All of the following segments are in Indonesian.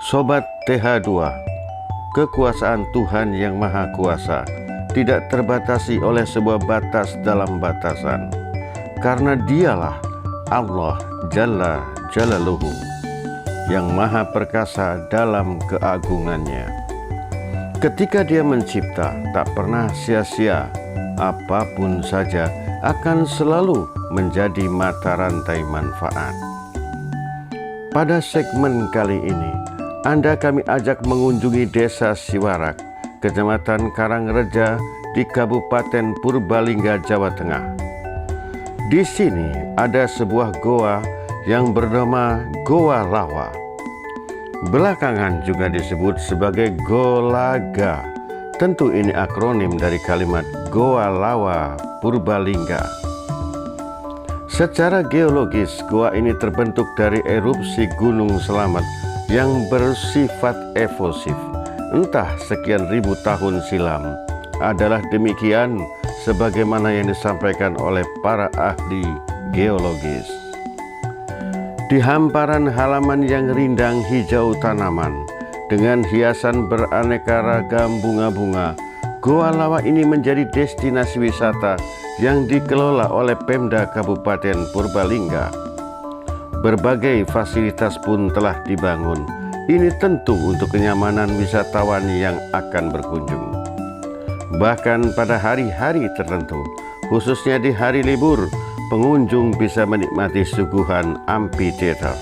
Sobat TH2, kekuasaan Tuhan yang Maha Kuasa tidak terbatasi oleh sebuah batas dalam batasan, karena Dialah Allah Jalla Jalaluhu yang Maha Perkasa dalam keagungannya. Ketika Dia mencipta, tak pernah sia-sia, apapun saja akan selalu menjadi mata rantai manfaat. Pada segmen kali ini, Anda kami ajak mengunjungi Desa Siwarak, Kecamatan Karangreja di Kabupaten Purbalingga, Jawa Tengah. Di sini ada sebuah goa yang bernama Goa Lawa. Belakangan juga disebut sebagai Golaga. Tentu ini akronim dari kalimat Goa Lawa Purbalingga. Secara geologis, goa ini terbentuk dari erupsi Gunung Selamat yang bersifat evosif, entah sekian ribu tahun silam. Adalah demikian sebagaimana yang disampaikan oleh para ahli geologis. Di hamparan halaman yang rindang hijau tanaman dengan hiasan beraneka ragam bunga-bunga, Goa Lawa ini menjadi destinasi wisata yang dikelola oleh Pemda Kabupaten Purbalingga. Berbagai fasilitas pun telah dibangun. Ini tentu untuk kenyamanan wisatawan yang akan berkunjung. Bahkan pada hari-hari tertentu, khususnya di hari libur, pengunjung bisa menikmati suguhan amphitheater.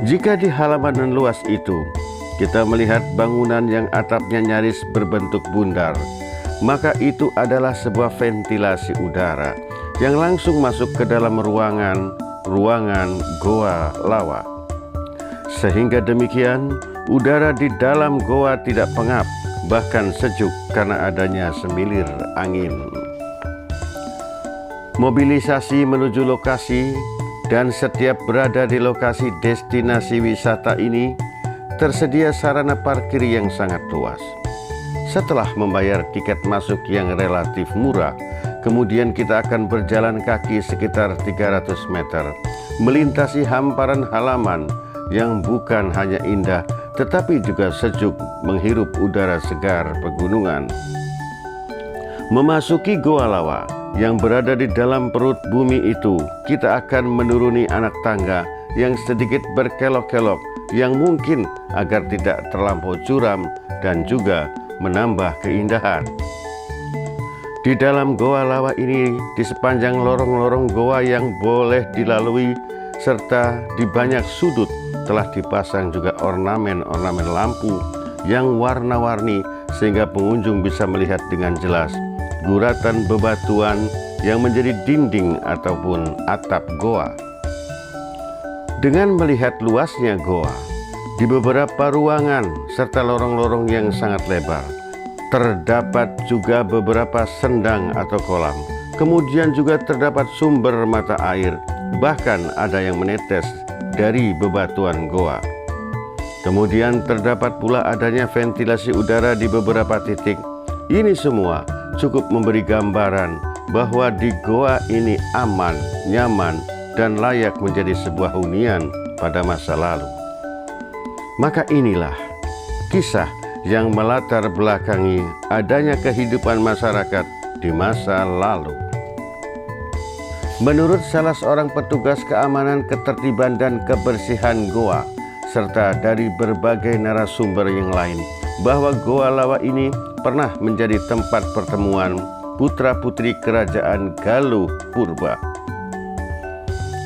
Jika di halaman luas itu kita melihat bangunan yang atapnya nyaris berbentuk bundar, maka itu adalah sebuah ventilasi udara yang langsung masuk ke dalam ruangan Goa Lawa. Sehingga demikian, udara di dalam goa tidak pengap, bahkan sejuk karena adanya semilir angin. Mobilisasi menuju lokasi dan setiap berada di lokasi destinasi wisata ini, tersedia sarana parkir yang sangat luas. Setelah membayar tiket masuk yang relatif murah, kemudian kita akan berjalan kaki sekitar 300 meter, melintasi hamparan halaman yang bukan hanya indah, tetapi juga sejuk, menghirup udara segar pegunungan. Memasuki Goa Lawa yang berada di dalam perut bumi itu, kita akan menuruni anak tangga yang sedikit berkelok-kelok, yang mungkin agar tidak terlampau curam dan juga menambah keindahan. Di dalam Goa Lawa ini, di sepanjang lorong-lorong goa yang boleh dilalui serta di banyak sudut telah dipasang juga ornamen-ornamen lampu yang warna-warni sehingga pengunjung bisa melihat dengan jelas guratan bebatuan yang menjadi dinding ataupun atap goa. Dengan melihat luasnya goa, di beberapa ruangan serta lorong-lorong yang sangat lebar, terdapat juga beberapa sendang atau kolam. Kemudian juga terdapat sumber mata air, bahkan ada yang menetes dari bebatuan goa. Kemudian terdapat pula adanya ventilasi udara di beberapa titik. Ini semua cukup memberi gambaran bahwa di goa ini aman, nyaman, dan layak menjadi sebuah hunian pada masa lalu. Maka inilah kisah yang melatar belakangi adanya kehidupan masyarakat di masa lalu. Menurut salah seorang petugas keamanan, ketertiban, dan kebersihan goa, serta dari berbagai narasumber yang lain, bahwa Goa Lawa ini pernah menjadi tempat pertemuan putra-putri kerajaan Galuh Purba.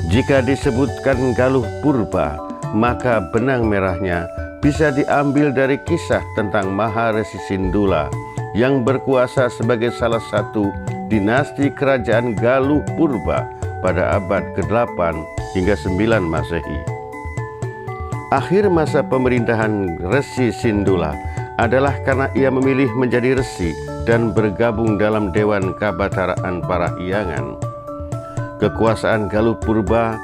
Jika disebutkan Galuh Purba, maka benang merahnya bisa diambil dari kisah tentang Maharesi Sindula yang berkuasa sebagai salah satu dinasti kerajaan Galuh Purba pada abad ke-8 hingga 9 Masehi. Akhir masa pemerintahan Resi Sindula adalah karena ia memilih menjadi resi dan bergabung dalam Dewan Kabataraan Parahyangan. Kekuasaan Galuh Purba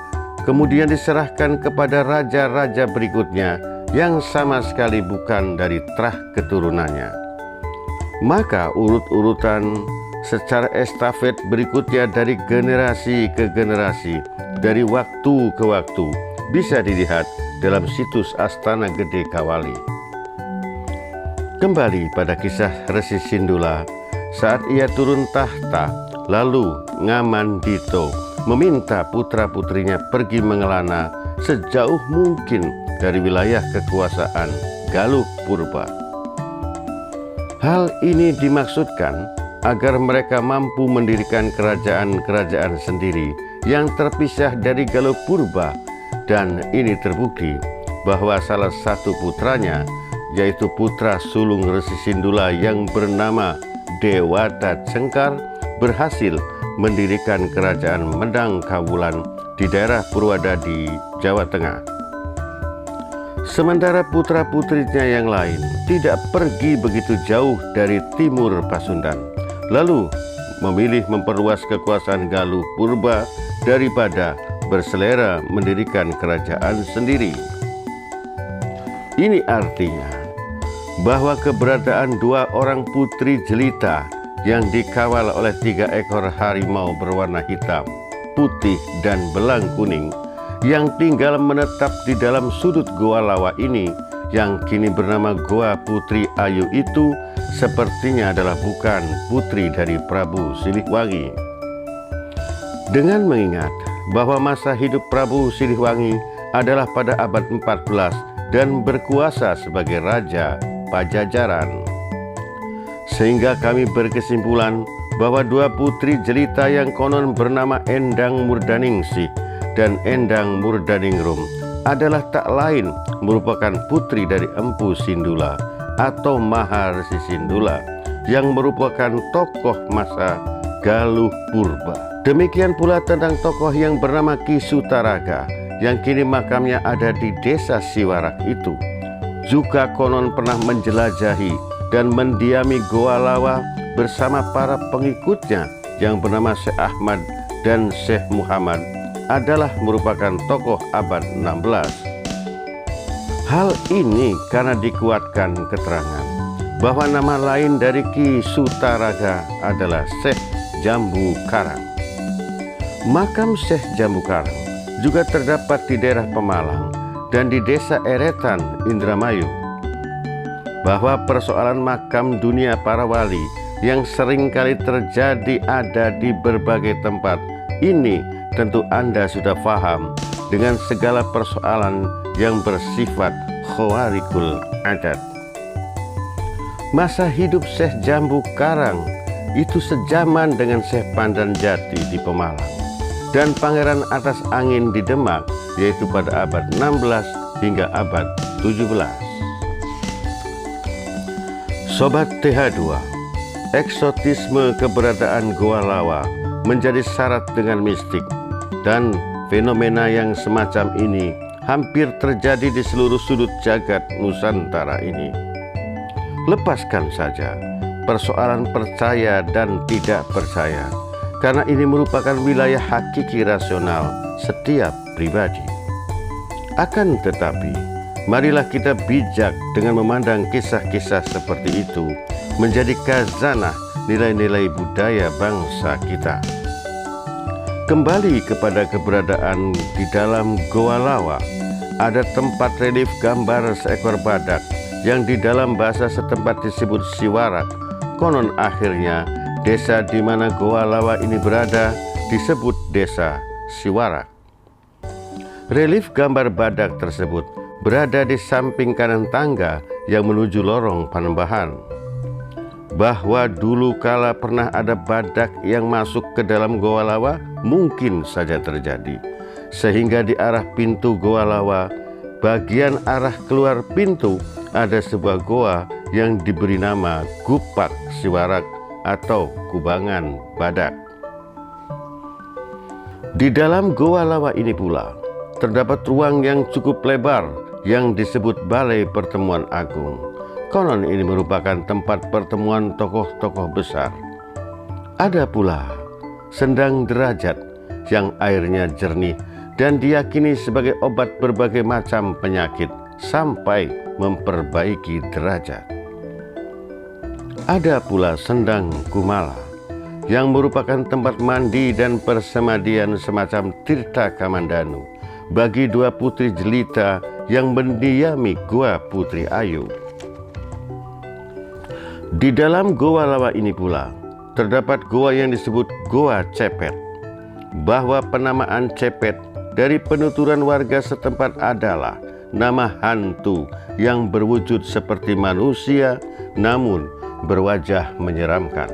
kemudian diserahkan kepada raja-raja berikutnya yang sama sekali bukan dari trah keturunannya. Maka urut-urutan secara estafet berikutnya dari generasi ke generasi, dari waktu ke waktu, bisa dilihat dalam situs Astana Gede Kawali. Kembali pada kisah Resi Sindula, saat ia turun tahta, lalu Ngamandito meminta putra-putrinya pergi mengelana sejauh mungkin dari wilayah kekuasaan Galuh Purba. Hal ini dimaksudkan agar mereka mampu mendirikan kerajaan-kerajaan sendiri yang terpisah dari Galuh Purba, dan ini terbukti bahwa salah satu putranya, yaitu putra sulung Resi Sindula yang bernama Dewata Cengkar, berhasil mendirikan kerajaan Medang Kawulan di daerah Purwadadi, Jawa Tengah. Sementara putra-putrinya yang lain tidak pergi begitu jauh dari timur Pasundan, lalu memilih memperluas kekuasaan Galuh Purba daripada berselera mendirikan kerajaan sendiri. Ini artinya bahwa keberadaan dua orang putri jelita yang dikawal oleh 3 ekor harimau berwarna hitam, putih, dan belang kuning yang tinggal menetap di dalam sudut Goa Lawa ini, yang kini bernama Goa Putri Ayu, itu sepertinya adalah bukan putri dari Prabu Siliwangi. Dengan mengingat bahwa masa hidup Prabu Siliwangi adalah pada abad 14 dan berkuasa sebagai Raja Pajajaran, sehingga kami berkesimpulan bahwa dua putri jelita yang konon bernama Endang Murdaningsih dan Endang Murdaningrum adalah tak lain merupakan putri dari Empu Sindula atau Maharesi Sindula yang merupakan tokoh masa Galuh Purba. Demikian pula tentang tokoh yang bernama Ki Sutaraga yang kini makamnya ada di desa Siwarak itu, juga konon pernah menjelajahi dan mendiami Goa Lawa bersama para pengikutnya yang bernama Syekh Ahmad dan Syekh Muhammad, adalah merupakan tokoh abad 16. Hal ini karena dikuatkan keterangan bahwa nama lain dari Ki Sutaraga adalah Syekh Jambu Karang. Makam Syekh Jambu Karang juga terdapat di daerah Pemalang dan di desa Eretan, Indramayu. Bahwa persoalan makam dunia para wali yang seringkali terjadi ada di berbagai tempat, ini tentu Anda sudah paham dengan segala persoalan yang bersifat khawarikul adat. Masa hidup Syekh Jambu Karang itu sejaman dengan Syekh Pandan Jati di Pemalang dan Pangeran Atas Angin di Demak, yaitu pada abad 16 hingga abad 17. Sobat TH2, eksotisme keberadaan Goa Lawa menjadi syarat dengan mistik, dan fenomena yang semacam ini hampir terjadi di seluruh sudut jagat Nusantara ini. Lepaskan saja persoalan percaya dan tidak percaya, karena ini merupakan wilayah hakiki rasional setiap pribadi. Akan tetapi, marilah kita bijak dengan memandang kisah-kisah seperti itu menjadi khazanah nilai-nilai budaya bangsa kita. Kembali kepada keberadaan di dalam Goa Lawa, ada tempat relief gambar seekor badak yang di dalam bahasa setempat disebut Siwarak. Konon akhirnya desa di mana Goa Lawa ini berada disebut Desa Siwarak. Relief gambar badak tersebut berada di samping kanan tangga yang menuju lorong Panembahan. Bahwa dulu kala pernah ada badak yang masuk ke dalam Goa Lawa mungkin saja terjadi, sehingga di arah pintu Goa Lawa, bagian arah keluar pintu, ada sebuah goa yang diberi nama Gupak Siwarak atau Kubangan Badak. Di dalam Goa Lawa ini pula terdapat ruang yang cukup lebar yang disebut Balai Pertemuan Agung. Konon ini merupakan tempat pertemuan tokoh-tokoh besar. Ada pula Sendang Derajat yang airnya jernih dan diyakini sebagai obat berbagai macam penyakit sampai memperbaiki derajat. Ada pula Sendang Kumala yang merupakan tempat mandi dan persemadian semacam Tirta Kamandanu bagi dua putri jelita yang mendiami Gua Putri Ayu. Di dalam Goa Lawa ini pula terdapat goa yang disebut Goa Cepet, bahwa penamaan Cepet dari penuturan warga setempat adalah nama hantu yang berwujud seperti manusia namun berwajah menyeramkan.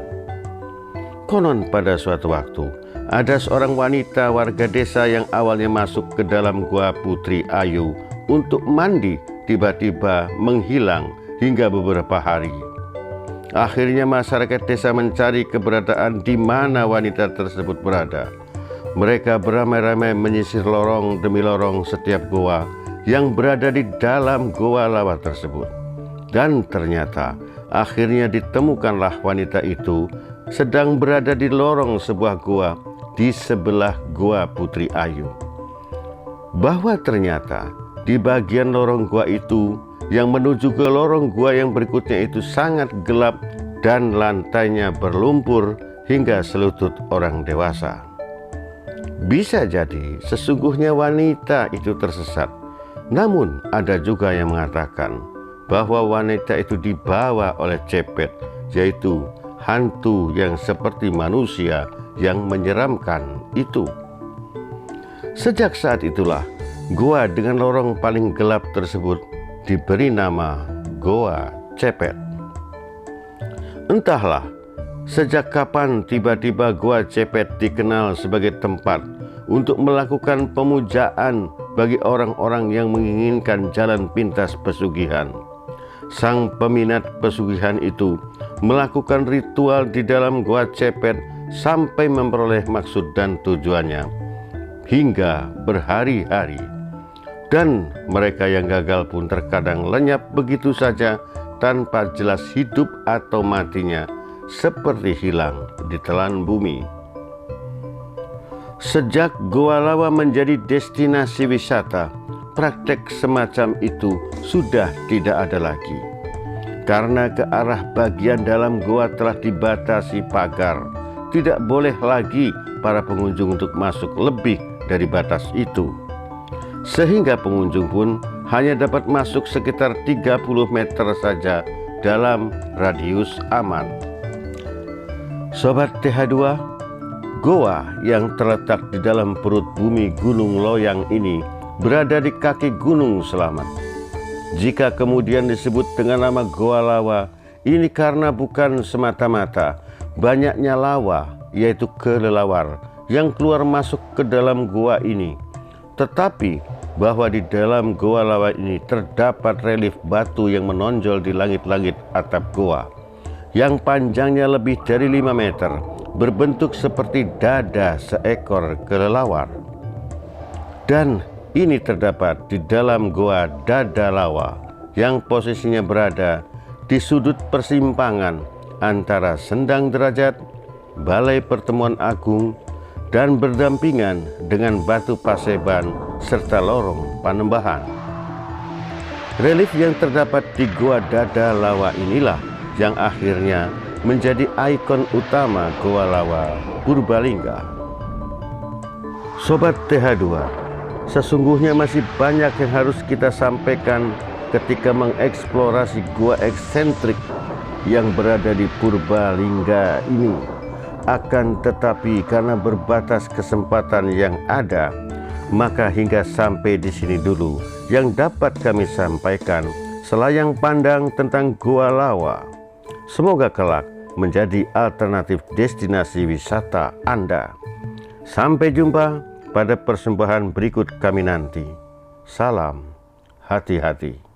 Konon pada suatu waktu ada seorang wanita warga desa yang awalnya masuk ke dalam Gua Putri Ayu untuk mandi, tiba-tiba menghilang hingga beberapa hari. Akhirnya masyarakat desa mencari keberadaan di mana wanita tersebut berada. Mereka beramai-ramai menyisir lorong demi lorong setiap goa yang berada di dalam Goa Lawa tersebut. Dan ternyata akhirnya ditemukanlah wanita itu sedang berada di lorong sebuah goa di sebelah Gua Putri Ayu. Bahwa ternyata di bagian lorong gua itu yang menuju ke lorong gua yang berikutnya itu sangat gelap dan lantainya berlumpur hingga selutut orang dewasa. Bisa jadi sesungguhnya wanita itu tersesat. Namun ada juga yang mengatakan bahwa wanita itu dibawa oleh Cepet, yaitu hantu yang seperti manusia yang menyeramkan itu. Sejak saat itulah goa dengan lorong paling gelap tersebut diberi nama Goa Cepet. Entahlah sejak kapan tiba-tiba Goa Cepet dikenal sebagai tempat untuk melakukan pemujaan bagi orang-orang yang menginginkan jalan pintas pesugihan. Sang peminat pesugihan itu melakukan ritual di dalam Goa Cepet sampai memperoleh maksud dan tujuannya hingga berhari-hari. Dan mereka yang gagal pun terkadang lenyap begitu saja tanpa jelas hidup atau matinya, seperti hilang di telan bumi. Sejak Goa Lawa menjadi destinasi wisata, praktek semacam itu sudah tidak ada lagi. Karena ke arah bagian dalam goa telah dibatasi pagar, tidak boleh lagi para pengunjung untuk masuk lebih dari batas itu. Sehingga pengunjung pun hanya dapat masuk sekitar 30 meter saja dalam radius aman. Sobat TH2, goa yang terletak di dalam perut bumi Gunung Loyang ini berada di kaki Gunung Selamat. Jika kemudian disebut dengan nama Goa Lawa, ini karena bukan semata-mata banyaknya lawa, yaitu kelelawar, yang keluar masuk ke dalam goa ini. Tetapi bahwa di dalam Goa Lawa ini terdapat relief batu yang menonjol di langit-langit atap goa, yang panjangnya lebih dari 5 meter, berbentuk seperti dada seekor kelelawar. Dan ini terdapat di dalam Goa Dada Lawa yang posisinya berada di sudut persimpangan antara Sendang Derajat, Balai Pertemuan Agung, dan berdampingan dengan Batu Paseban serta Lorong Panembahan. Relief yang terdapat di Goa Dada Lawa inilah yang akhirnya menjadi ikon utama Goa Lawa Purbalingga. Sobat TH2, sesungguhnya masih banyak yang harus kita sampaikan ketika mengeksplorasi gua eksentrik yang berada di Purbalingga ini. Akan tetapi karena berbatas kesempatan yang ada, maka hingga sampai di sini dulu yang dapat kami sampaikan selayang pandang tentang Goa Lawa. Semoga kelak menjadi alternatif destinasi wisata Anda. Sampai jumpa pada persembahan berikut kami nanti. Salam hati-hati.